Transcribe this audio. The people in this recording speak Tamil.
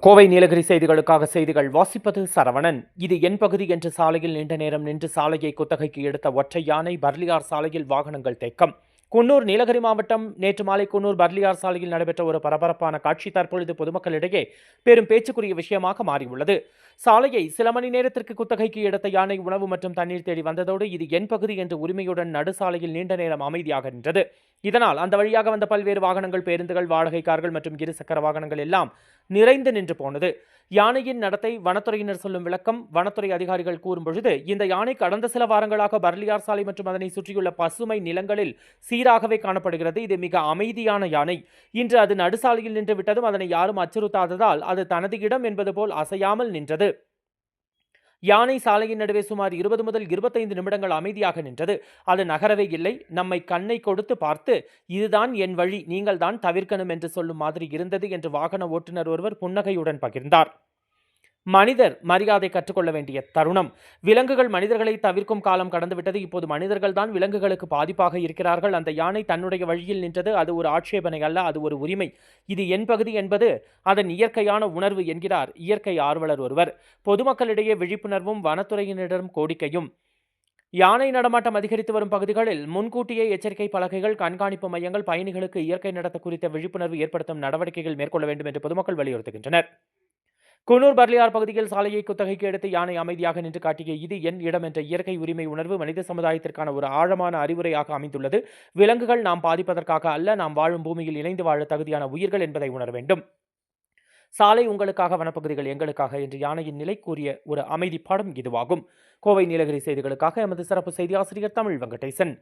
கோவை நீலகிரி செய்திகளுக்காக செய்திகள் வாசிப்பது சரவணன். இது என் பகுதி என்று சாலையில் நீண்ட நேரம் நின்று சாலையை குத்தகைக்கு எடுத்த ஒற்றை யானை பர்லியார் சாலையில் வாகனங்கள் தேக்கம். குன்னூர் நீலகிரி மாவட்டம் நேற்று மாலை குன்னூர் பர்லியார் சாலையில் நடைபெற்ற ஒரு பரபரப்பான காட்சி தற்பொழுது பொதுமக்களிடையே பெரும் பேச்சுக்குரிய விஷயமாக மாறியுள்ளது. சாலையை சில மணி நேரத்திற்கு குத்தகைக்கு எடுத்த யானை உணவு மற்றும் தண்ணீர் தேடி வந்ததோடு இது என் பகுதி என்று உரிமையுடன் நடுசாலையில் நீண்ட நேரம் அமைதியாக நின்றது. இதனால் அந்த வழியாக வந்த பல்வேறு வாகனங்கள், பேருந்துகள், வாடகை கார்கள் மற்றும் இருசக்கர வாகனங்கள் எல்லாம் நிறைந்து நின்று போனது. யானையின் நடத்தை, வனத்துறையினர் சொல்லும் விளக்கம், வனத்துறை அதிகாரிகள் கூறும் பொழுது, இந்த யானை கடந்த சில வாரங்களாக பர்லியார் சாலை மற்றும் அதனை சுற்றியுள்ள பசுமை நிலங்களில் சீராகவே காணப்படுகிறது. இது மிக அமைதியான யானை. இன்று அது நடுசாலையில் நின்று விட்டதும் அதனை யாரும் அச்சுறுத்தாததால் அது தனது இடம் என்பது போல் அசையாமல் நின்றது. யானை சாலையின் நடுவே சுமார் 20 முதல் 25 நிமிடங்கள் அமைதியாக நின்றது. அது நகரவே இல்லை. நம்மை கண்ணை கொடுத்து பார்த்து, இதுதான் என் வழி, நீங்கள் தான் தவிர்க்கணும் என்று சொல்லும் மாதிரி இருந்தது என்று வாகன ஓட்டுநர் ஒருவர் புன்னகையுடன் பகிர்ந்தார். மனிதர் மரியாதை கற்றுக்கொள்ள வேண்டிய தருணம். விலங்குகள் மனிதர்களை தவிர்க்கும் காலம் கடந்துவிட்டது. இப்போது மனிதர்கள் தான் விலங்குகளுக்கு பாதிப்பாக இருக்கிறார்கள். அந்த யானை தன்னுடைய வழியில் நின்றது. அது ஒரு ஆட்சேபனை அல்ல, அது ஒரு உரிமை. இது என் பகுதி என்பது அதன் இயற்கையான உணர்வு என்கிறார் இயற்கை ஆர்வலர் ஒருவர். பொதுமக்களிடையே விழிப்புணர்வும் வனத்துறையினரிடம் கோரிக்கையும். யானை நடமாட்டம் அதிகரித்து வரும் பகுதிகளில் முன்கூட்டியே எச்சரிக்கை பலகைகள், கண்காணிப்பு மையங்கள், பயணிகளுக்கு இயற்கை நடத்த குறித்த விழிப்புணர்வு ஏற்படுத்தும் நடவடிக்கைகள் மேற்கொள்ள வேண்டும் என்று பொதுமக்கள் வலியுறுத்துகின்றனர். குன்னூர் பர்லியார் பகுதியில் சாலையை குத்தகைக்கு எடுத்து யானை அமைதியாக நின்று காட்டிய இது என் இடம் என்ற இயற்கை உரிமை உணர்வு மனித சமுதாயத்திற்கான ஒரு ஆழமான அறிவுரையாக அமைந்துள்ளது. விலங்குகள் நாம் பாதிப்பதற்காக அல்ல, நாம் வாழும் பூமியில் இணைந்து வாழ தகுதியான உயிர்கள் என்பதை உணர வேண்டும். சாலை உங்களுக்காக, வனப்பகுதிகள் எங்களுக்காக என்று யானையின் நிலை கூறிய ஒரு அமைதி பாடம் இதுவாகும். கோவை நீலகிரி செய்திகளுக்காக எமது சிறப்பு செய்தி ஆசிரியர் தமிழ் வெங்கடேசன்.